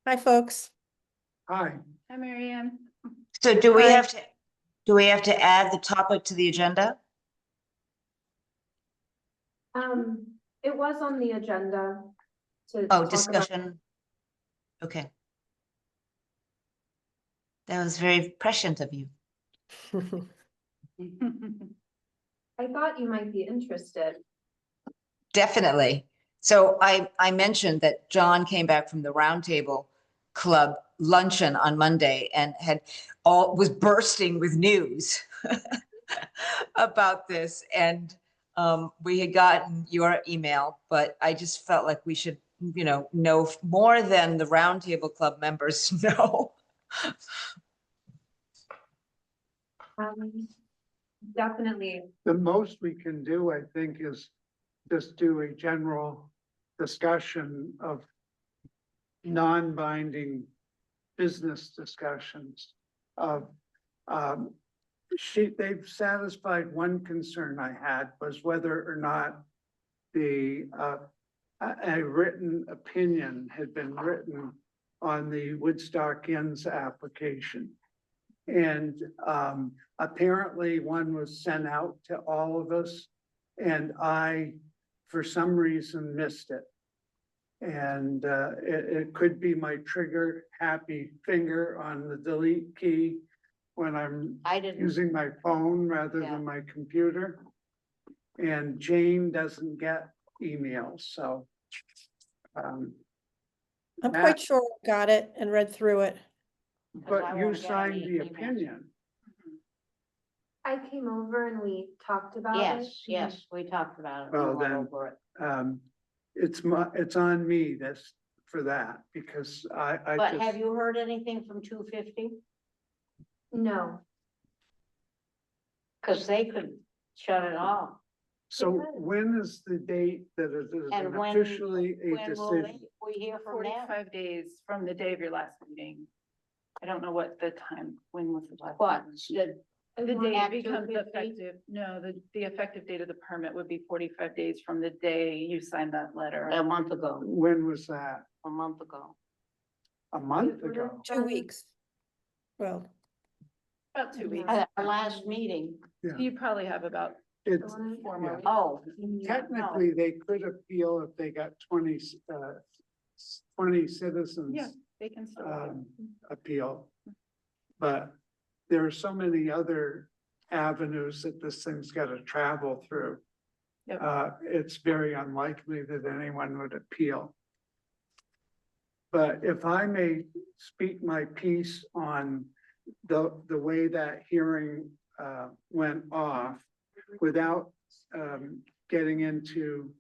Hi, folks. Hi. Hi, Marianne. So do we Hi. have to add the topic to the agenda? It was on the agenda to Oh, talk discussion. Okay. That was very prescient of you. about. I thought you might be interested. Definitely. So I mentioned that John came back from the Roundtable Club luncheon on Monday and was bursting with news about this. And we had gotten your email, but I just felt like we should, know more than the Roundtable Club members know. Definitely. The most we can do, I think, is just do a general discussion of non-binding business discussions of, they've satisfied one concern I had was whether or not a written opinion had been written on the Woodstock Inns application. And apparently one was sent out to all of us, and I, for some reason, missed it. And it could be my trigger happy finger on the delete key when I'm using my phone rather than my computer. And Jane doesn't get emails, so. I'm quite sure I got it and read through it. But you signed the opinion. I came over and we talked about it. Yes, yes, we talked about it. Well, We went then, over it. It's on me for that, because I But just. have you heard anything from 250? No, Cause they could shut it off. So when is the date that it is And when- officially a When will they- decision? we hear from them? 45 days from the day of your last meeting. I don't know what the time, when was the last? What, meeting? the, The day At it becomes 250? effective, no, the effective date of the permit would be 45 days from the day you signed that letter. a month ago, When was that? a month ago. A month It would've ago? 2 weeks. Well, About 2 weeks. At our last meeting. Yeah. You probably have about It's, 4 more yeah. weeks. Oh. technically, they could appeal if they got 20 citizens. Yeah, they can still. Appeal. But there are so many other avenues that this thing's gotta travel through. Yep. It's very unlikely that anyone would appeal. But if I may speak my piece on the way that hearing went off without getting into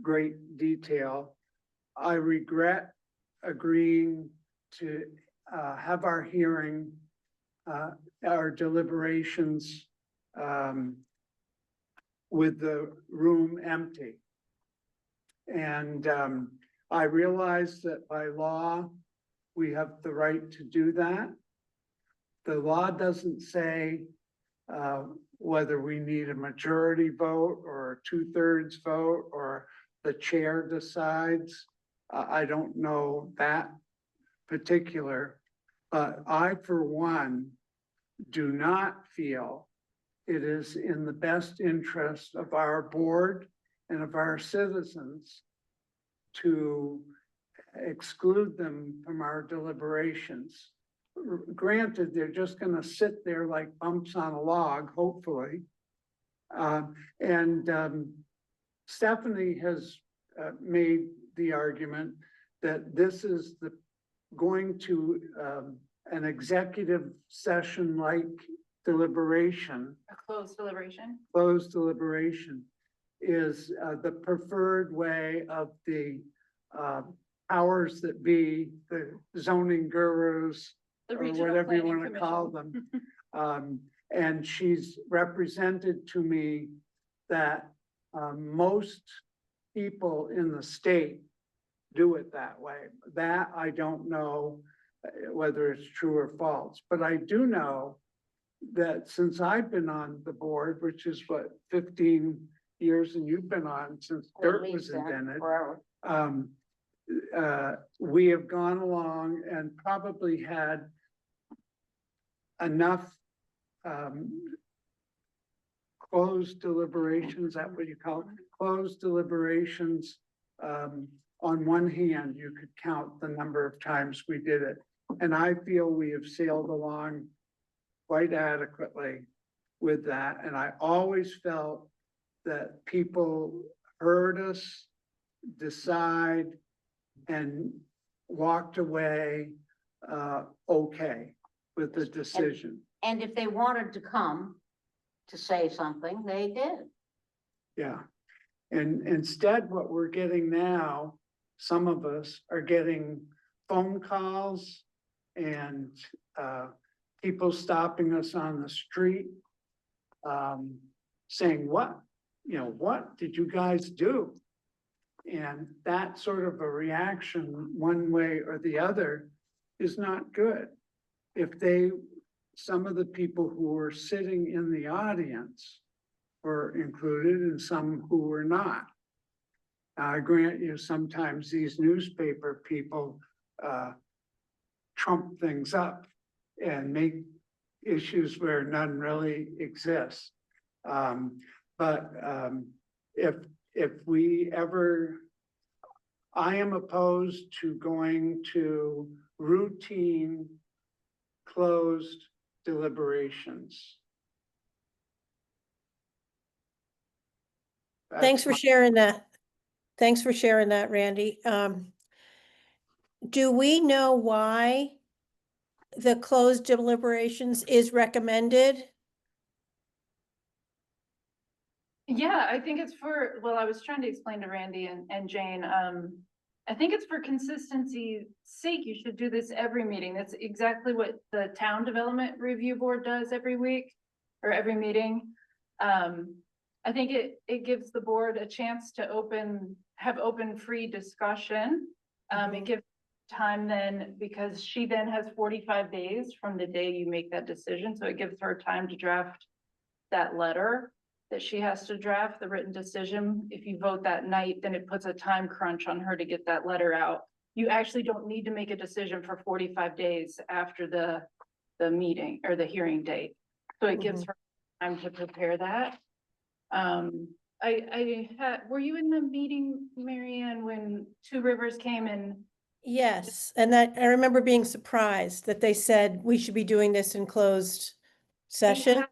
great detail, I regret agreeing to have our hearing, our deliberations with the room empty. And I realize that by law, we have the right to do that. The law doesn't say whether we need a majority vote or a 2/3 vote or the chair decides. I don't know that particular, but I, for one, do not feel it is in the best interest of our board and of our citizens to exclude them from our deliberations. Granted, they're just gonna sit there like bumps on a log, hopefully. Stephanie has made the argument that this is going to an executive session like deliberation, A closed deliberation. closed deliberation is the preferred way of the powers that be, the zoning gurus, The or Regional whatever you Planning want to call Commission. them. And she's represented to me that most people in the state do it that way. That I don't know whether it's true or false, but I do know that since I've been on the board, which is what, 15 years than you've been on since At dirt least was that, invented. forever. We have gone along and probably had enough closed deliberations, that what you call it? Closed deliberations. On one hand, you could count the number of times we did it. And I feel we have sailed along quite adequately with that. And I always felt that people heard us decide and walked away okay with the decision. And if they wanted to come to say something, they did. Yeah. And instead, what we're getting now, some of us are getting phone calls and people stopping us on the street, saying, what did you guys do? And that sort of a reaction, one way or the other, is not good. If some of the people who were sitting in the audience were included and some who were not. I grant you, sometimes these newspaper people trump things up and make issues where none really exist. But if we ever, I am opposed to going to routine closed deliberations. Thanks for sharing that. Thanks for sharing that, Randy. Do we know why the closed deliberations is recommended? Yeah, I think it's well, I was trying to explain to Randy and Jane, I think it's for consistency's sake. You should do this every meeting. That's exactly what the Town Development Review Board does every week or every meeting. I think it gives the board a chance to have open, free discussion. It gives time then, because she then has 45 days from the day you make that decision. So it gives her time to draft that letter that she has to draft, the written decision. If you vote that night, then it puts a time crunch on her to get that letter out. You actually don't need to make a decision for 45 days after the meeting or the hearing date. So it gives her time to prepare that. Were you in the meeting, Marianne, when Two Rivers came and? Yes, and that I remember being surprised that they said we should be doing this in closed session.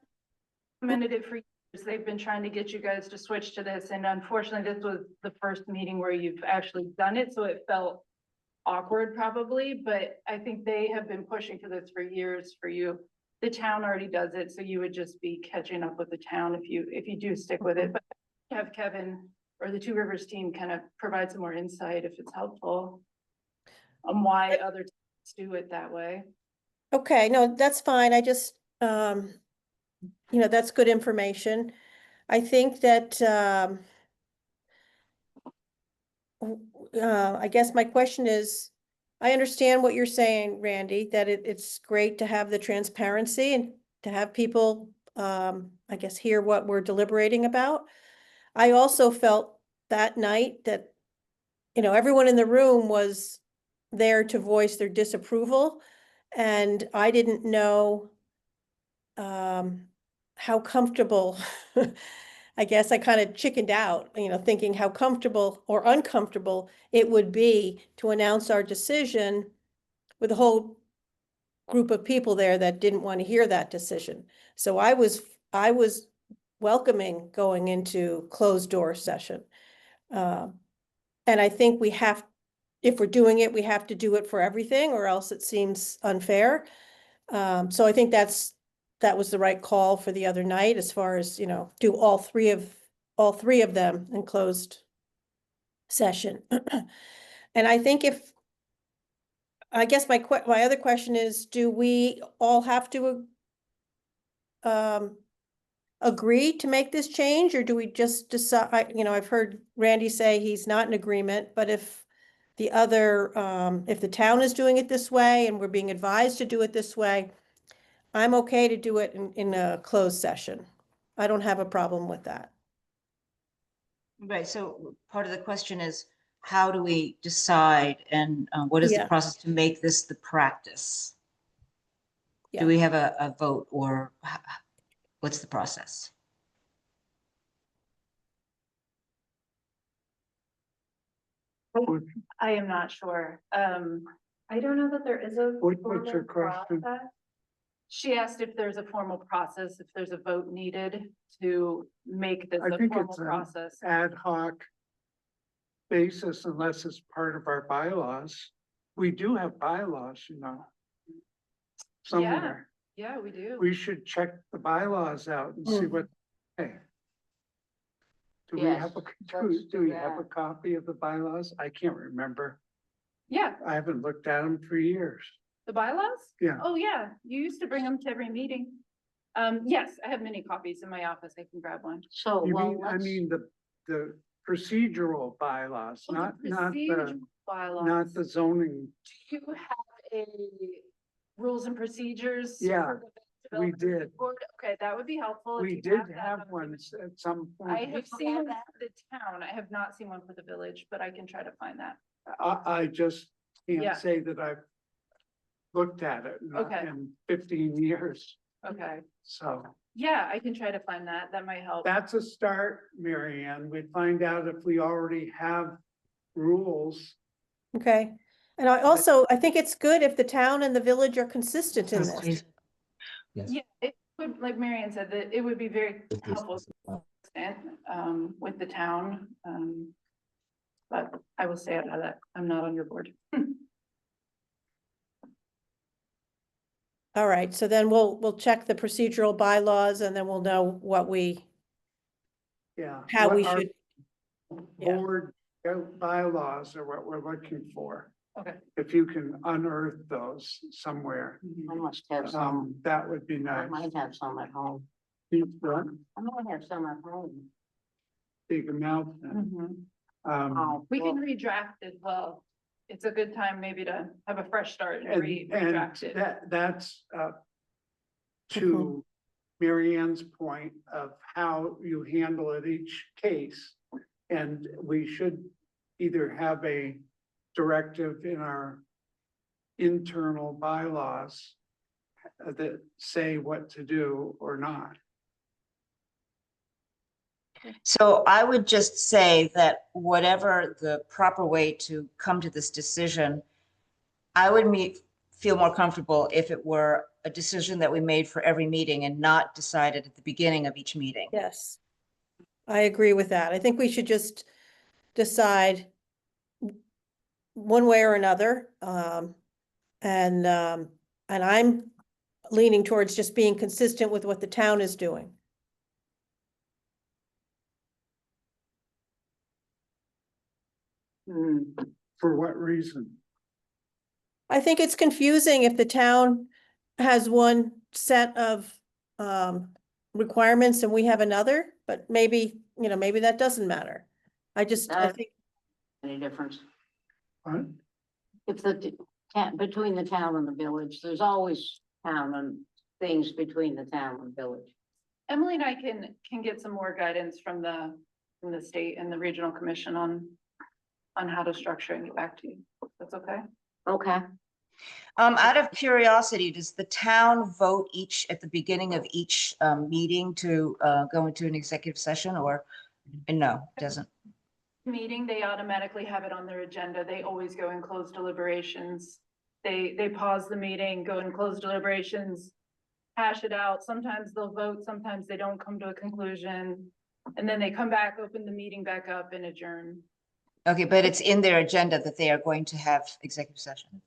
Recommended it for years. They've been trying to get you guys to switch to this, and unfortunately, this was the first meeting where you've actually done it, so it felt awkward probably, but I think they have been pushing for this for years for you. The town already does it, so you would just be catching up with the town if you do stick with it. But have Kevin or the Two Rivers team kind of provide some more insight if it's helpful on why other towns do it that way. Okay, no, that's fine. I just, that's good information. I think that, I guess my question is, I understand what you're saying, Randy, that it's great to have the transparency and to have people, I guess, hear what we're deliberating about. I also felt that night that, everyone in the room was there to voice their disapproval, and I didn't know how comfortable, I guess I kind of chickened out, thinking how comfortable or uncomfortable it would be to announce our decision with a whole group of people there that didn't want to hear that decision. So I was welcoming going into closed door session. And I think if we're doing it, we have to do it for everything, or else it seems unfair. So I think that was the right call for the other night, as far as, do all three of them in closed session. And I think I guess my other question is, do we all have to agree to make this change, or do we just decide? I've heard Randy say he's not in agreement, but if if the town is doing it this way and we're being advised to do it this way, I'm okay to do it in a closed session. I don't have a problem with that. Right, so part of the question is, how do we decide and what is the Yeah. process to make this the practice? Yeah. Do we have a vote or what's the process? I am not sure. I don't know that there is a What's your formal question? process. she asked if there's a formal process, if there's a vote needed to make this I a think formal it's an process. ad hoc basis unless it's part of our bylaws. We do have bylaws, you know. Somewhere. Yeah, we do. We should check the bylaws out and see Mm. what, hey. Do we Yes, have let's do we do have a that. copy of the bylaws? I can't remember. Yeah, I haven't looked at them for years. the bylaws? Yeah. Oh, yeah, you used to bring them to every meeting. Yes, I have many copies in my office. I can grab one. So, You well, mean, I let's, mean, the procedural bylaws, Oh, the not the, procedural not bylaws. the zoning. Do you have a rules and procedures? Yeah, for the we development did. board? Okay, that would be helpful. if We you did that, have I would one give it- at some I point. have seen one for the town. I have not seen one for the village, but I can try to find that. I just Yeah. can't say that I've looked at it Okay. in 15 years, Okay, so. yeah, I can try to find that. That might help. That's a start, Mary Ann. We'd find out if we already have rules. Okay. And I think it's good if the town and the village are consistent in this. Yeah, it would, like Marianne said, that it would be very helpful with the town. But I will say out of that, I'm not on your board. All right, so then we'll check the procedural bylaws and then we'll know what Yeah. how we what our should, yeah. Board bylaws are what we're looking for. Okay. If you can unearth those somewhere, I must have some, that would be I nice. might have some at home. You've got I might have some at home. big amount. then. Oh, We can well, redraft as well. It's a good time maybe to have a fresh start and And, redraft it. that's, to Mary Ann's point of how you handle it each case. And we should either have a directive in our internal bylaws that say what to do or not. So I would just say that whatever the proper way to come to this decision, I would feel more comfortable if it were a decision that we made for every meeting and not decided at the beginning of each meeting. Yes. I agree with that. I think we should just decide one way or another. And I'm leaning towards just being consistent with what the town is doing. For what reason? I think it's confusing if the town has one set of requirements and we have another, but maybe, maybe that doesn't matter. I That- think, any difference? What? If between the town and the village, there's always town and things between the town and village. Emily and I can get some more guidance from the state and the regional commission on how to structure and get back to you. That's okay? Okay, Out of curiosity, does the town vote at the beginning of each meeting to go into an executive session or no, it doesn't? Meeting, they automatically have it on their agenda. They always go in closed deliberations. They pause the meeting, go in closed deliberations, hash it out. Sometimes they'll vote, sometimes they don't come to a conclusion. And then they come back, open the meeting back up and adjourn. Okay, but it's in their agenda that they are going to have executive session.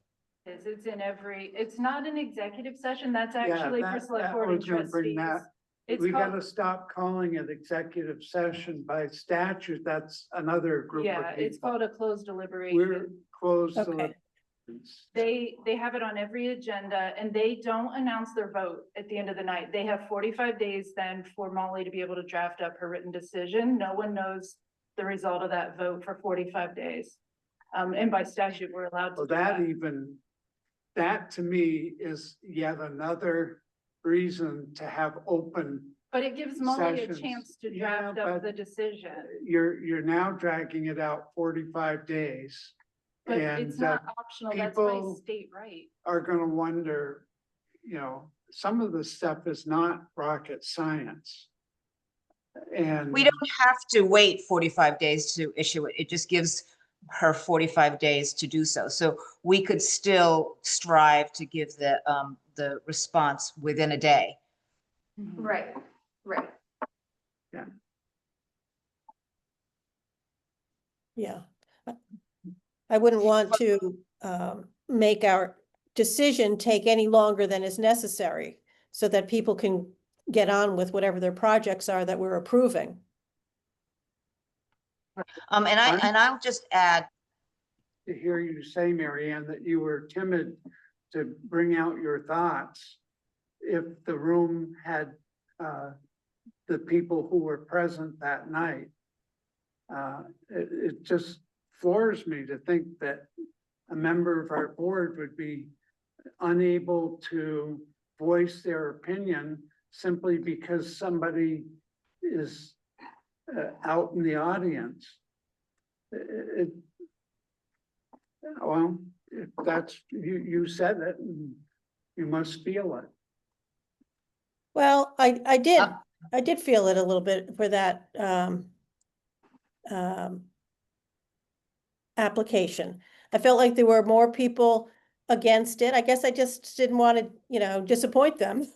It's not an executive session. That's actually for select board I and was gonna bring trustees. that. It's We called, gotta stop calling it executive session by statute. That's another group of yeah, it's people. called a closed We're deliberation. closed. to Okay. They have it on every agenda and they don't announce their vote at the end of the night. They have 45 days then for Molly to be able to draft up her written decision. No one knows the result of that vote for 45 days. And by statute, we're allowed to Well, do that. that to me is yet another reason to have open But it gives Molly a Sessions. chance to Yeah, draft up but- the decision, You're now dragging it out 45 days. but And it's not optional, that's by people- state right. are gonna wonder, some of the stuff is not rocket science. And We don't have to wait 45 days to issue it. It just gives her 45 days to do so. So we could still strive to give the response within a day. Right, right. Yeah. I wouldn't want to make our decision take any longer than is necessary so that people can get on with whatever their projects are that we're approving. And I'll just add, to hear you say, Mary Ann, that you were timid to bring out your thoughts, if the room had the people who were present that night. It just floors me to think that a member of our board would be unable to voice their opinion simply because somebody is out in the audience. Well, if that's, you said it, and you must feel it. Well, I did feel it a little bit for that application. I felt like there were more people against it. I guess I just didn't want to, disappoint them.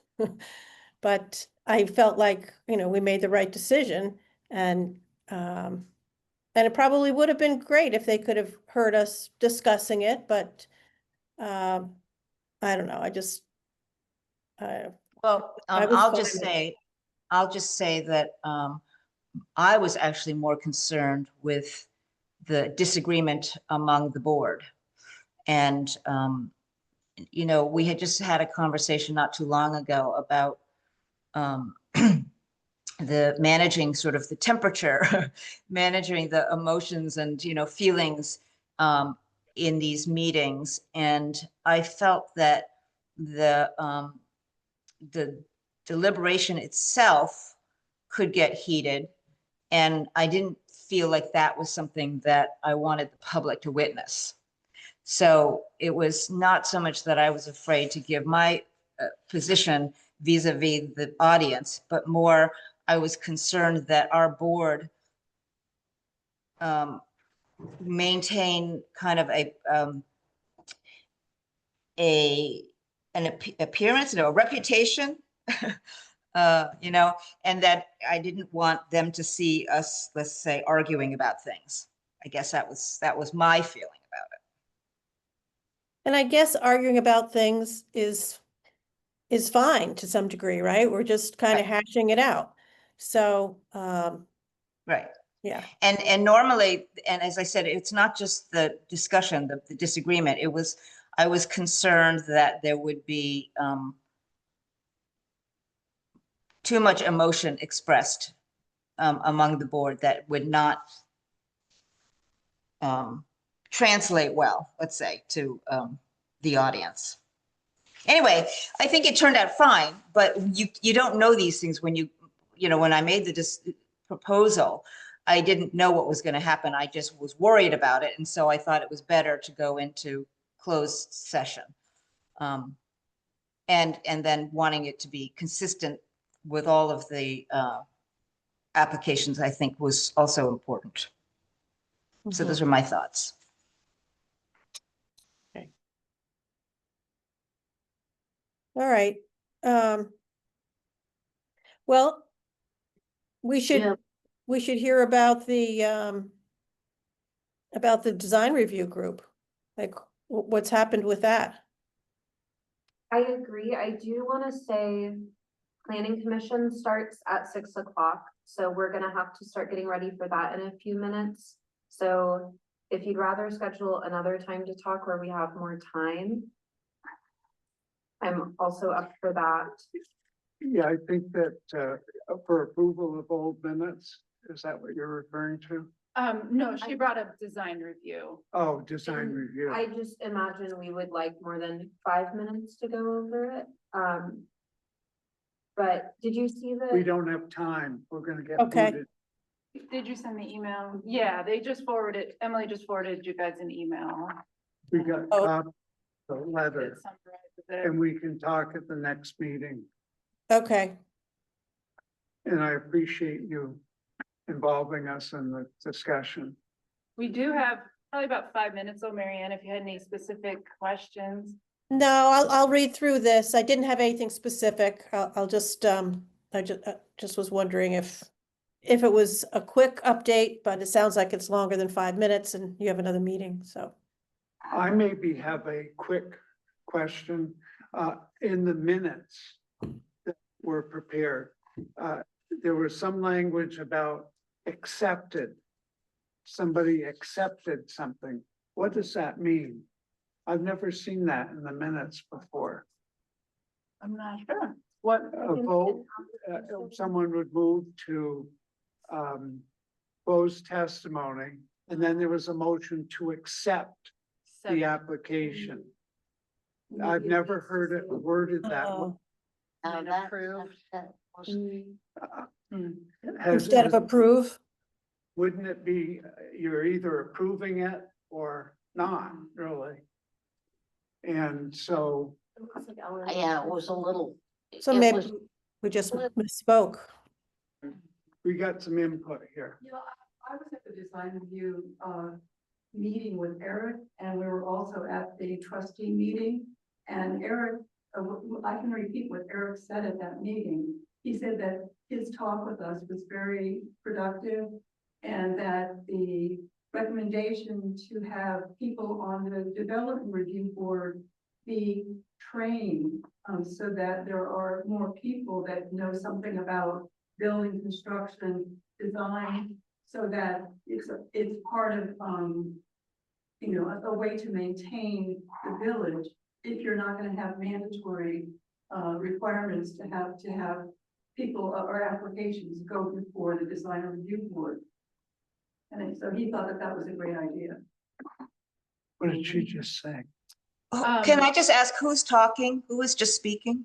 But I felt like, we made the right decision, and it probably would have been great if they could have heard us discussing it, but I don't know, well, I was I'll fine just with it. say that I was actually more concerned with the disagreement among the board. And, we had just had a conversation not too long ago about the managing sort of the temperature, managing the emotions and, feelings in these meetings. And I felt that the deliberation itself could get heated. And I didn't feel like that was something that I wanted the public to witness. So it was not so much that I was afraid to give my position vis-a-vis the audience, but more I was concerned that our board maintain kind of an appearance, a reputation, and that I didn't want them to see us, let's say, arguing about things. I guess that was my feeling about it. And I guess arguing about things is fine to some degree, right? We're just kind of hashing it out. So, Right. yeah. And normally, and as I said, it's not just the discussion, the disagreement. I was concerned that there would be too much emotion expressed among the board that would not translate well, let's say, to the audience. Anyway, I think it turned out fine, but you don't know these things when when I made the proposal, I didn't know what was going to happen. I just was worried about it. And so I thought it was better to go into closed session. And then wanting it to be consistent with all of the applications, I think was also important. So those are my thoughts. Okay. All right. Well, we Yeah. should hear about the design review group. Like, what's happened with that? I agree. I do want to say planning commission starts at 6 o'clock. So we're gonna have to start getting ready for that in a few minutes. So if you'd rather schedule another time to talk where we have more time, I'm also up for that. Yeah, I think that for approval of old minutes, is that what you're referring to? No, she brought up design review. Oh, design And review. I just imagine we would like more than 5 minutes to go over it. But did you see We the, don't have time. We're gonna get Okay. booted. Did you send the email? Yeah, they just forwarded, Emily just forwarded you guys an email. We got Oh. copies of the letter, That summarizes it. and we can talk at the next meeting. Okay, And I appreciate you involving us in the discussion. We do have probably about 5 minutes, though, Marianne, if you had any specific questions. no, I'll read through this. I didn't have anything specific. I'll just, I just was wondering if it was a quick update, but it sounds like it's longer than 5 minutes and you have another meeting, so. I maybe have a quick question. In the minutes that were prepared, there was some language about accepted. Somebody accepted something. What does that mean? I've never seen that in the minutes before. I'm not sure. What? A vote, someone would move to Bo's testimony, and then there was a motion to accept the application. I've never heard it worded that way. Oh, Now And that- approve. that was- Has- Instead of approve? Wouldn't it be, you're either approving it or not, really? And so, Yeah, it was a little. So it maybe was- we just misspoke. we got some input here. You know, I was at the design review, meeting with Eric, and we were also at the trustee meeting. And Eric, I can repeat what Eric said at that meeting. He said that his talk with us was very productive, and that the recommendation to have people on the development review board be trained, so that there are more people that know something about building, construction, design, so that it's part of, you know, a way to maintain the village. If you're not gonna have mandatory, requirements to have people or applications go before the design review board. And so he thought that that was a great idea. What did she just say? Oh, can I just ask who's talking? Who is just speaking?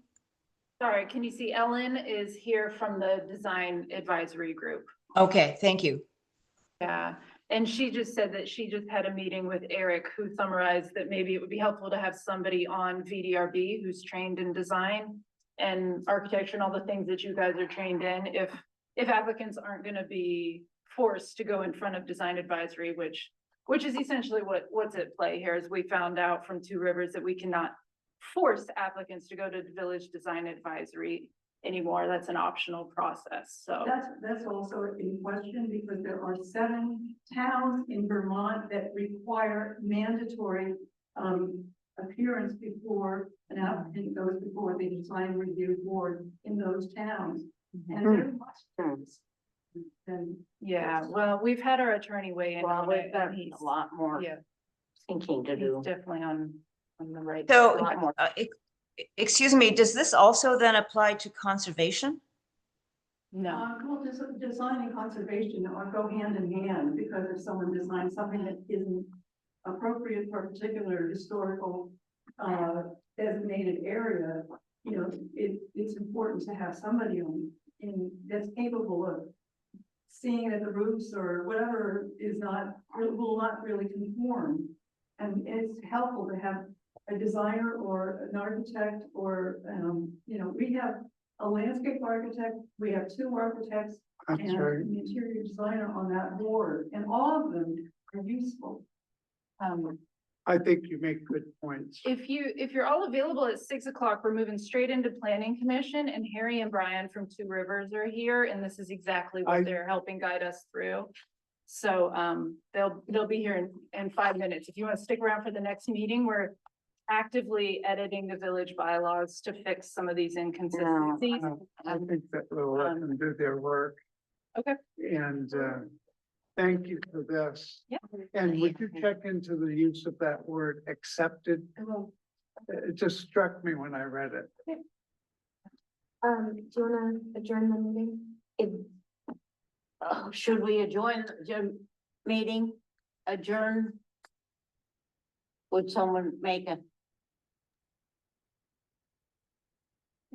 Sorry, can you see Ellen is here from the design advisory group? Okay, thank you. Yeah, and she just said that she just had a meeting with Eric, who summarized that maybe it would be helpful to have somebody on VDRB who's trained in design and architecture and all the things that you guys are trained in, if applicants aren't gonna be forced to go in front of design advisory, which is essentially what's at play here, is we found out from Two Rivers that we cannot force applicants to go to the village design advisory anymore. That's an optional process, so. That's also in question, because there are 7 towns in Vermont that require mandatory, appearance before an applicant goes before the design review board in those towns. And they're much different than. Yeah, well, we've had our attorney weigh in Well, on we've it, got and he's, a lot more yeah, thinking to he's do. definitely on the right. So, A lot more. excuse me, does this also then apply to conservation? No, Well, design and conservation go hand in hand, because if someone designs something that isn't appropriate for a particular historical, designated area, you know, it's important to have somebody that's capable of seeing that the roofs or whatever will not really conform. And it's helpful to have a designer or an architect or, you know, we have a landscape architect, we have 2 architects That's and right. an interior designer on that board, and all of them are useful. I think you make good points. if you're all available at 6 o'clock, we're moving straight into planning commission, and Harry and Brian from Two Rivers are here, and this is exactly I- what they're helping guide us through. So, they'll be here in 5 minutes. If you want to stick around for the next meeting, we're actively editing the village bylaws to fix some of these inconsistencies. I think that we'll let them do their work. Okay. And, thank you for this. Yeah. And would you check into the use of that word accepted? It just struck me when I read it. do you wanna adjourn the meeting? Should we adjourn the meeting? Adjourn? Would someone make a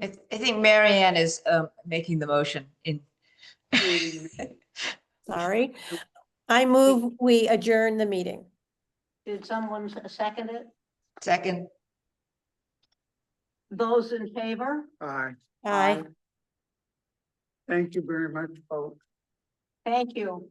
I think Mary Ann is making the motion in. Sorry. I move we adjourn the meeting. Did someone second it? Second, Those in favor? Aye. Aye. Thank you very much, folks. Thank you.